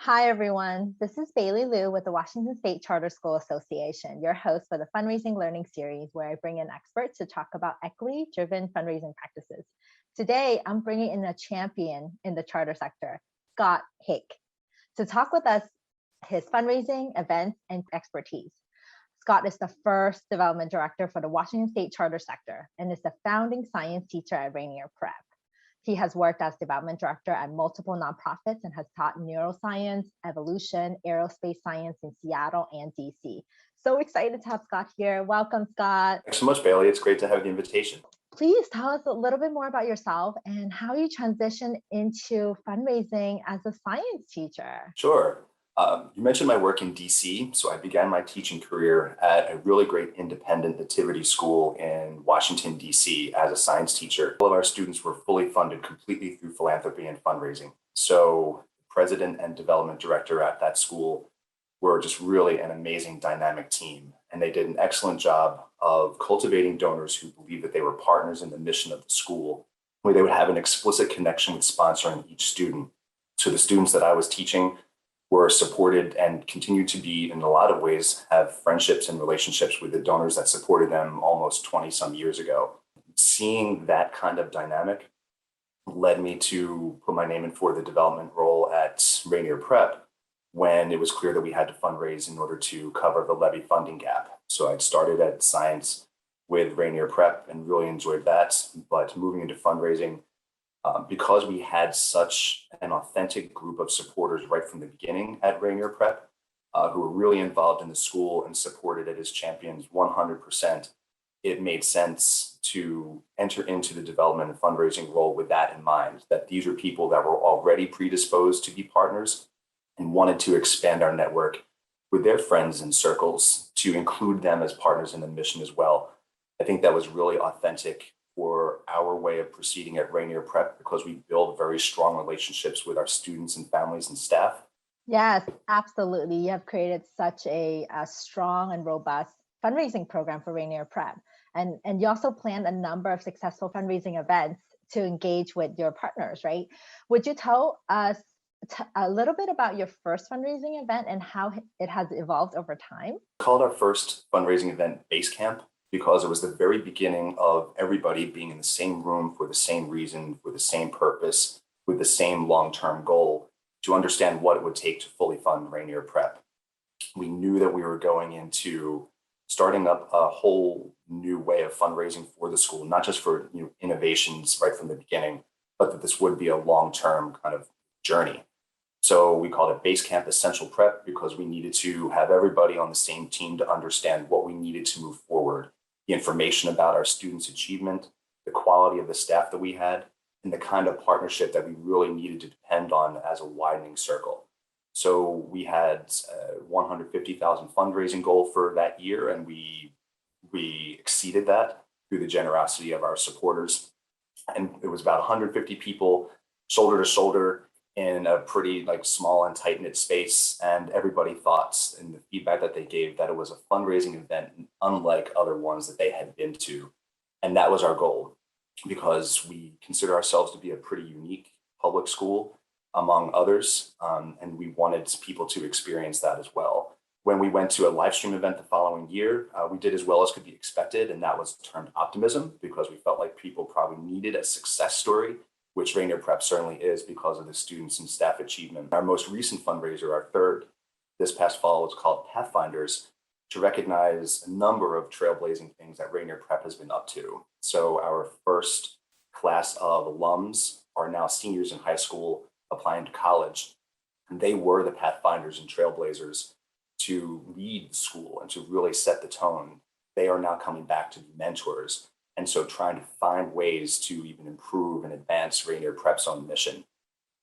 Hi, everyone. This is Bailey Liu with the Washington State Charter School Association, your host for the Fundraising Learning Series, where I bring in experts to talk about equity-driven fundraising practices. Today, I'm bringing in a champion in the charter sector, Scott Hicke, to talk with us his fundraising, events, and expertise. Scott is the first development director for the Washington State Charter sector and is the founding science teacher at Rainier Prep. He has worked as development director at multiple nonprofits and has taught neuroscience, evolution, aerospace science in Seattle and DC. So excited to have Scott here. Welcome, Scott. Thanks so much, Bailey. It's great to have the invitation. Please tell us a little bit more about yourself and how you transitioned into fundraising as a science teacher. Sure. You mentioned my work in DC. So I began my teaching career at a really great independent nativity school in Washington, DC as a science teacher. All of our students were fully funded completely through philanthropy and fundraising. So president and development director at that school were just really an amazing dynamic team. And they did an excellent job of cultivating donors who believed that they were partners in the mission of the school, where they would have an explicit connection with sponsoring each student. So the students that I was teaching were supported and continue to be, in a lot of ways, have friendships and relationships with the donors that supported them almost 20 some years ago. Seeing that kind of dynamic led me to put my name in for the development role at Rainier Prep when it was clear that we had to fundraise in order to cover the levy funding gap. So I'd started at science with Rainier Prep and really enjoyed that, but moving into fundraising, because we had such an authentic group of supporters right from the beginning at Rainier Prep, who were really involved in the school and supported it as champions 100%, it made sense to enter into the development and fundraising role with that in mind, that these were people that were already predisposed to be partners and wanted to expand our network with their friends and circles to include them as partners in the mission as well. I think that was really authentic for our way of proceeding at Rainier Prep because we build very strong relationships with our students and families and staff. Yes, absolutely. You have created such a strong and robust fundraising program for Rainier Prep. And you also planned a number of successful fundraising events to engage with your partners, right? Would you tell us a little bit about your first fundraising event and how it has evolved over time? We called our first fundraising event Base Camp because it was the very beginning of everybody being in the same room for the same reason, for the same purpose, with the same long-term goal to understand what it would take to fully fund Rainier Prep. We knew that we were going into starting up a whole new way of fundraising for the school, not just for innovations right from the beginning, but that this would be a long-term kind of journey. So we called it Base Camp Essential Prep because we needed to have everybody on the same team to understand what we needed to move forward, the information about our students' achievement, the quality of the staff that we had, and the kind of partnership that we really needed to depend on as a widening circle. So we had a 150,000 fundraising goal for that year, and we exceeded that through the generosity of our supporters. And it was about 150 people, shoulder to shoulder, in a pretty small and tight-knit space, and everybody thought in the feedback that they gave that it was a fundraising event unlike other ones that they had been to. And that was our goal because we consider ourselves to be a pretty unique public school among others, and we wanted people to experience that as well. When we went to a live stream event the following year, we did as well as could be expected, and that was termed optimism because we felt like people probably needed a success story, which Rainier Prep certainly is because of the students and staff achievement. Our most recent fundraiser, our third, this past fall, was called Pathfinders, to recognize a number of trailblazing things that Rainier Prep has been up to. So our first class of alums are now seniors in high school applying to college. And they were the Pathfinders and trailblazers to lead the school and to really set the tone. They are now coming back to be mentors. And so trying to find ways to even improve and advance Rainier Prep's own mission.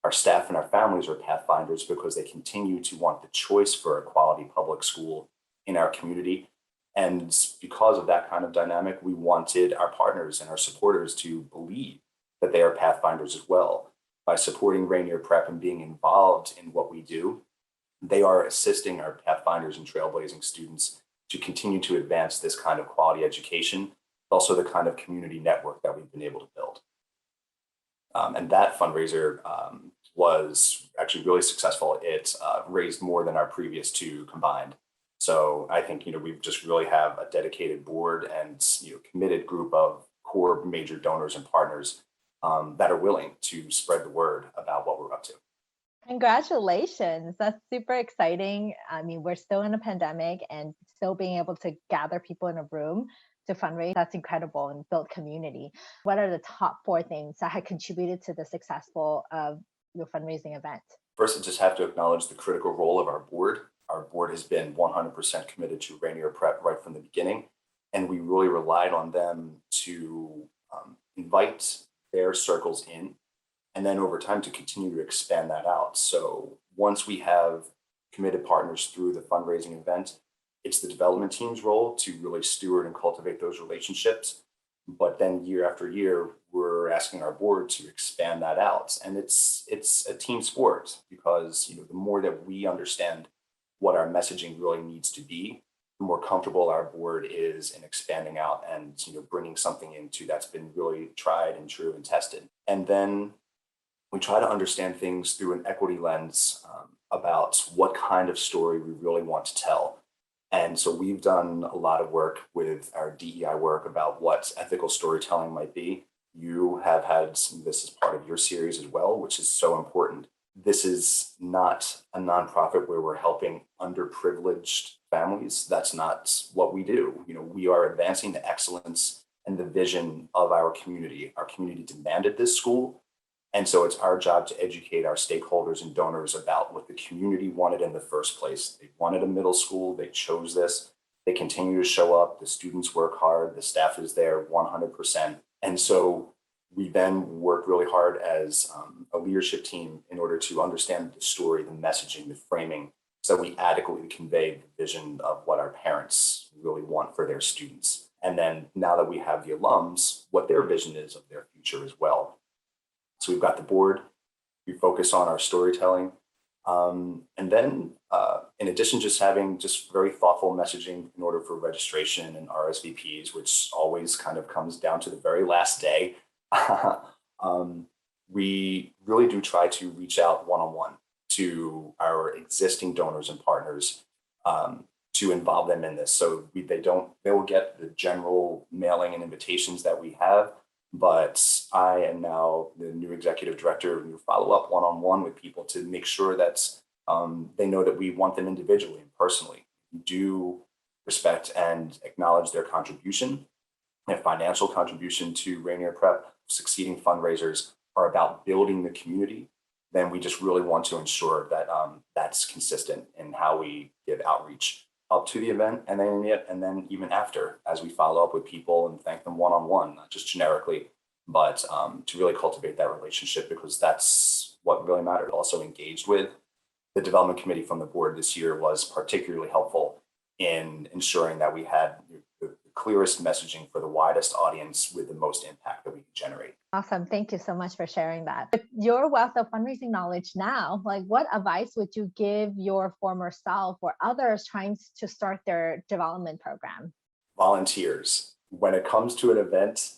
Our staff and our families are Pathfinders because they continue to want the choice for a quality public school in our community. And because of that kind of dynamic, we wanted our partners and our supporters to believe that they are Pathfinders as well. By supporting Rainier Prep and being involved in what we do, they are assisting our Pathfinders and trailblazing students to continue to advance this kind of quality education, also the kind of community network that we've been able to build. And that fundraiser was actually really successful. It raised more than our previous two combined. So I think, we just really have a dedicated board and, committed group of core major donors and partners that are willing to spread the word about what we're up to. Congratulations. That's super exciting. I mean, we're still in a pandemic and still being able to gather people in a room to fundraise. That's incredible and build community. What are the top four things that have contributed to the successful of your fundraising event? First, I just have to acknowledge the critical role of our board. Our board has been 100% committed to Rainier Prep right from the beginning, and we really relied on them to invite their circles in, and then over time to continue to expand that out. So once we have committed partners through the fundraising event, it's the development team's role to really steward and cultivate those relationships. But then year after year, we're asking our board to expand that out. And it's a team sport because the more that we understand what our messaging really needs to be, the more comfortable our board is in expanding out and bringing something into that's been really tried and true and tested. And then we try to understand things through an equity lens about what kind of story we really want to tell. And so we've done a lot of work with our DEI work about what ethical storytelling might be. You have had this as part of your series as well, which is so important. This is not a nonprofit where we're helping underprivileged families. That's not what we do. We are advancing the excellence and the vision of our community. Our community demanded this school. And so it's our job to educate our stakeholders and donors about what the community wanted in the first place. They wanted a middle school. They chose this. They continue to show up. The students work hard. The staff is there 100%. And so we then work really hard as a leadership team in order to understand the story, the messaging, the framing, so we adequately convey the vision of what our parents really want for their students. And then now that we have the alums, what their vision is of their future as well. So we've got the board, we focus on our storytelling. And then in addition, just having just very thoughtful messaging in order for registration and RSVPs, which always kind of comes down to the very last day. We really do try to reach out one-on-one to our existing donors and partners to involve them in this. So they will get the general mailing and invitations that we have. But I am now the new executive director and follow up one-on-one with people to make sure that they know that we want them individually and personally. We do respect and acknowledge their contribution. Their financial contribution to Rainier Prep. Succeeding fundraisers are about building the community. Then we just really want to ensure that that's consistent in how we give outreach up to the event and then even after, as we follow up with people and thank them one-on-one, not just generically, but to really cultivate that relationship, because that's what really mattered. Also engaged with the development committee from the board this year was particularly helpful in ensuring that we had the clearest messaging for the widest audience with the most impact that we could generate. Awesome. Thank you so much for sharing that. With your wealth of fundraising knowledge now, what advice would you give your former self or others trying to start their development program? Volunteers. When it comes to an event,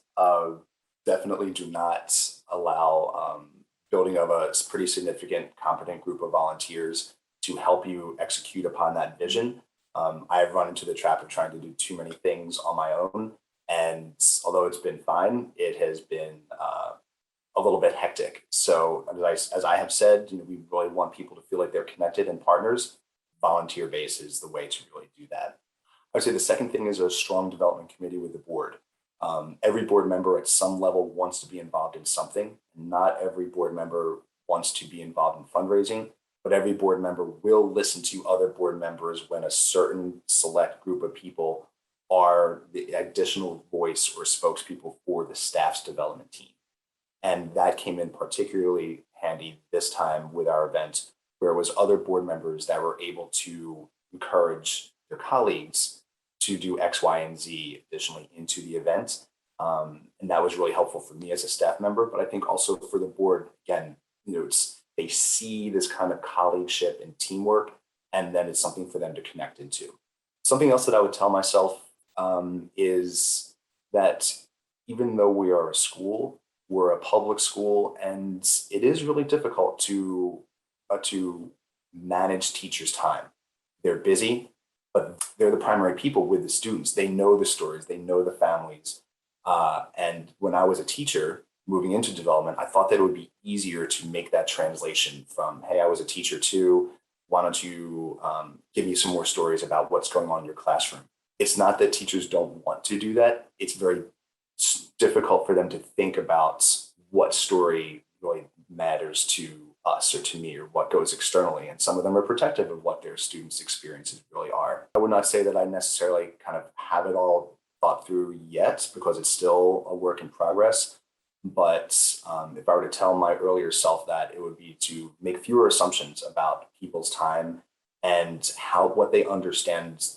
definitely do not allow building of a pretty significant, competent group of volunteers to help you execute upon that vision. I've run into the trap of trying to do too many things on my own. And although it's been fine, it has been a little bit hectic. So as I have said, we really want people to feel like they're connected and partners. Volunteer base is the way to really do that. I would say the second thing is a strong development committee with the board. Every board member at some level wants to be involved in something. Not every board member wants to be involved in fundraising, but every board member will listen to other board members when a certain select group of people are the additional voice or spokespeople for the staff's development team. And that came in particularly handy this time with our event, where it was other board members that were able to encourage their colleagues to do X, Y, and Z additionally into the event. And that was really helpful for me as a staff member, but I think also for the board. Again, they see this kind of colleagueship and teamwork, and then it's something for them to connect into. Something else that I would tell myself is that even though we are a school, We're a public school, and it is really difficult to manage teachers' time. They're busy, but they're the primary people with the students. They know the stories, they know the families. And when I was a teacher moving into development, I thought that it would be easier to make that translation from, hey, I was a teacher too. Why don't you give me some more stories about what's going on in your classroom? It's not that teachers don't want to do that. It's very difficult for them to think about what story really matters to us or to me or what goes externally. And some of them are protective of what their students' experiences really are. I would not say that I necessarily kind of have it all thought through yet because it's still a work in progress. But if I were to tell my earlier self that, it would be to make fewer assumptions about people's time and how what they understand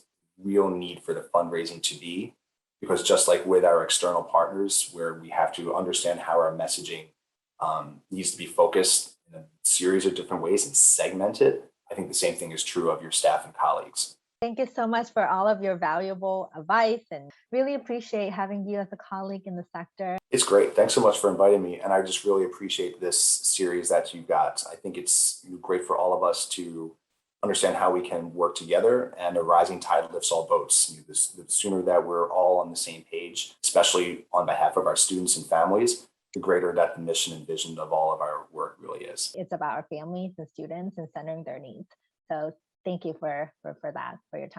real need for the fundraising to be. Because just like with our external partners, where we have to understand how our messaging needs to be focused in a series of different ways and segment it, I think the same thing is true of your staff and colleagues. Thank you so much for all of your valuable advice and really appreciate having you as a colleague in the sector. It's great. Thanks so much for inviting me. And I just really appreciate this series that you got. I think it's great for all of us to understand how we can work together, and a rising tide lifts all boats. The sooner that we're all on the same page, especially on behalf of our students and families, the greater that the mission and vision of all of our work really is. It's about our families and students and centering their needs. So thank you for that, for your time.